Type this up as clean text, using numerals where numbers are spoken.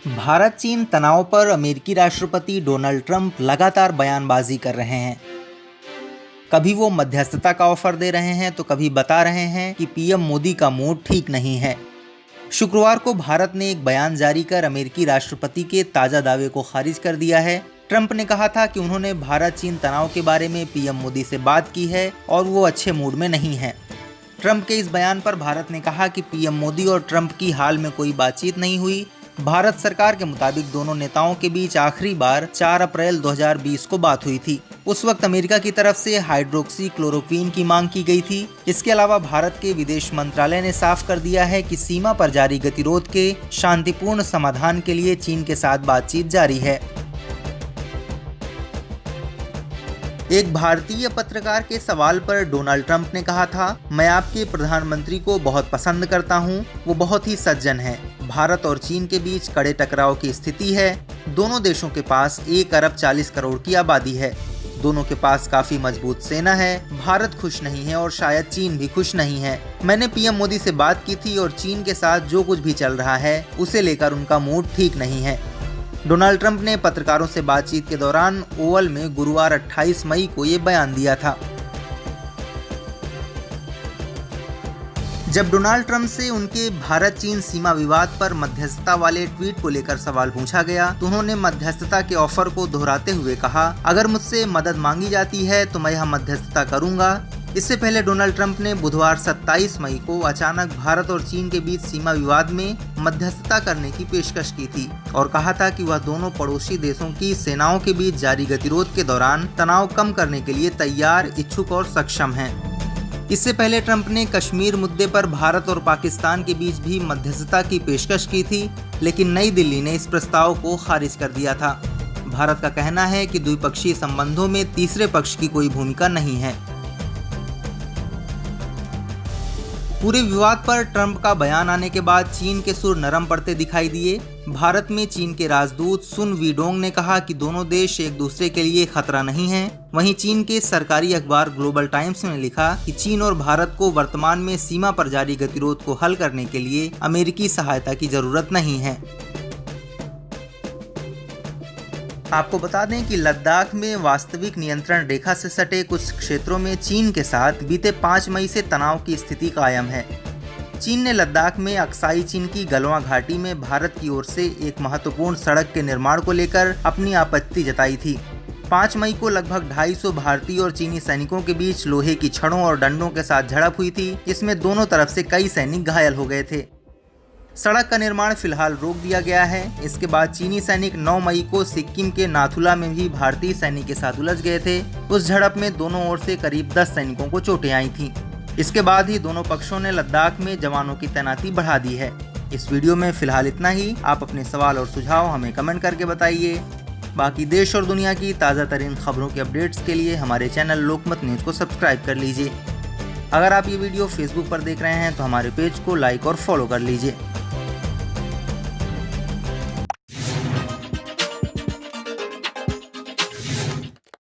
भारत चीन तनाव पर अमेरिकी राष्ट्रपति डोनाल्ड ट्रंप लगातार बयानबाजी कर रहे हैं। कभी वो मध्यस्थता का ऑफर दे रहे हैं तो कभी बता रहे हैं कि पीएम मोदी का मूड ठीक नहीं है। शुक्रवार को भारत ने एक बयान जारी कर अमेरिकी राष्ट्रपति के ताज़ा दावे को खारिज कर दिया है। ट्रंप ने कहा था कि उन्होंने भारत चीन तनाव के बारे में पीएम मोदी से बात की है और वो अच्छे मूड में नहीं है। ट्रंप के इस बयान पर भारत ने कहा कि पीएम मोदी और ट्रंप की हाल में कोई बातचीत नहीं हुई। भारत सरकार के मुताबिक दोनों नेताओं के बीच आखिरी बार 4 अप्रैल 2020 को बात हुई थी। उस वक्त अमेरिका की तरफ से हाइड्रोक्सी क्लोरोक्वीन की मांग की गई थी। इसके अलावा भारत के विदेश मंत्रालय ने साफ कर दिया है कि सीमा पर जारी गतिरोध के शांतिपूर्ण समाधान के लिए चीन के साथ बातचीत जारी है। एक भारतीय पत्रकार के सवाल पर डोनाल्ड ट्रंप ने कहा था, मैं आपके प्रधानमंत्री को बहुत पसंद करता हूं, वो बहुत ही सज्जन है। भारत और चीन के बीच कड़े टकराव की स्थिति है। दोनों देशों के पास 1 अरब 40 करोड़ की आबादी है। दोनों के पास काफी मजबूत सेना है। भारत खुश नहीं है और शायद चीन भी खुश नहीं है। मैंने पीएम मोदी से बात की थी और चीन के साथ जो कुछ भी चल रहा है उसे लेकर उनका मूड ठीक नहीं है। डोनाल्ड ट्रंप ने पत्रकारों से बातचीत के दौरान ओवल में गुरुवार 28 मई को ये बयान दिया था। जब डोनाल्ड ट्रंप से उनके भारत चीन सीमा विवाद पर मध्यस्थता वाले ट्वीट को लेकर सवाल पूछा गया तो उन्होंने मध्यस्थता के ऑफर को दोहराते हुए कहा, अगर मुझसे मदद मांगी जाती है तो मैं यह मध्यस्थता करूंगा। इससे पहले डोनाल्ड ट्रंप ने बुधवार 27 मई को अचानक भारत और चीन के बीच सीमा विवाद में मध्यस्थता करने की पेशकश की थी और कहा था कि वह दोनों पड़ोसी देशों की सेनाओं के बीच जारी गतिरोध के दौरान तनाव कम करने के लिए तैयार, इच्छुक और सक्षम हैं। इससे पहले ट्रंप ने कश्मीर मुद्दे पर भारत और पाकिस्तान के बीच भी मध्यस्थता की पेशकश की थी, लेकिन नई दिल्ली ने इस प्रस्ताव को खारिज कर दिया था। भारत का कहना है कि द्विपक्षीय संबंधों में तीसरे पक्ष की कोई भूमिका नहीं है। पूरे विवाद पर ट्रंप का बयान आने के बाद चीन के सुर नरम पड़ते दिखाई दिए। भारत में चीन के राजदूत सुन वीडोंग ने कहा कि दोनों देश एक दूसरे के लिए खतरा नहीं हैं। वहीं चीन के सरकारी अखबार ग्लोबल टाइम्स ने लिखा कि चीन और भारत को वर्तमान में सीमा पर जारी गतिरोध को हल करने के लिए अमेरिकी सहायता की जरूरत नहीं है। आपको बता दें कि लद्दाख में वास्तविक नियंत्रण रेखा से सटे कुछ क्षेत्रों में चीन के साथ बीते 5 मई से तनाव की स्थिति कायम है। चीन ने लद्दाख में अक्साई चीन की गलवां घाटी में भारत की ओर से एक महत्वपूर्ण सड़क के निर्माण को लेकर अपनी आपत्ति जताई थी। 5 मई को लगभग 250 भारतीय और चीनी सैनिकों के बीच लोहे की छड़ों और डंडों के साथ झड़प हुई थी। इसमें दोनों तरफ से कई सैनिक घायल हो गए थे। सड़क का निर्माण फिलहाल रोक दिया गया है। इसके बाद चीनी सैनिक 9 मई को सिक्किम के नाथुला में भी भारतीय सैनिक के साथ उलझ गए थे। उस झड़प में दोनों ओर से करीब 10 सैनिकों को चोटें आई थीं। इसके बाद ही दोनों पक्षों ने लद्दाख में जवानों की तैनाती बढ़ा दी है। इस वीडियो में फिलहाल इतना ही। आप अपने सवाल और सुझाव हमें कमेंट करके बताइए। बाकी देश और दुनिया की ताज़ा तरीन खबरों के अपडेट्स के लिए हमारे चैनल लोकमत न्यूज़ को सब्सक्राइब कर लीजिए। अगर आप ये वीडियो फेसबुक पर देख रहे हैं तो हमारे पेज को लाइक और फॉलो कर लीजिए।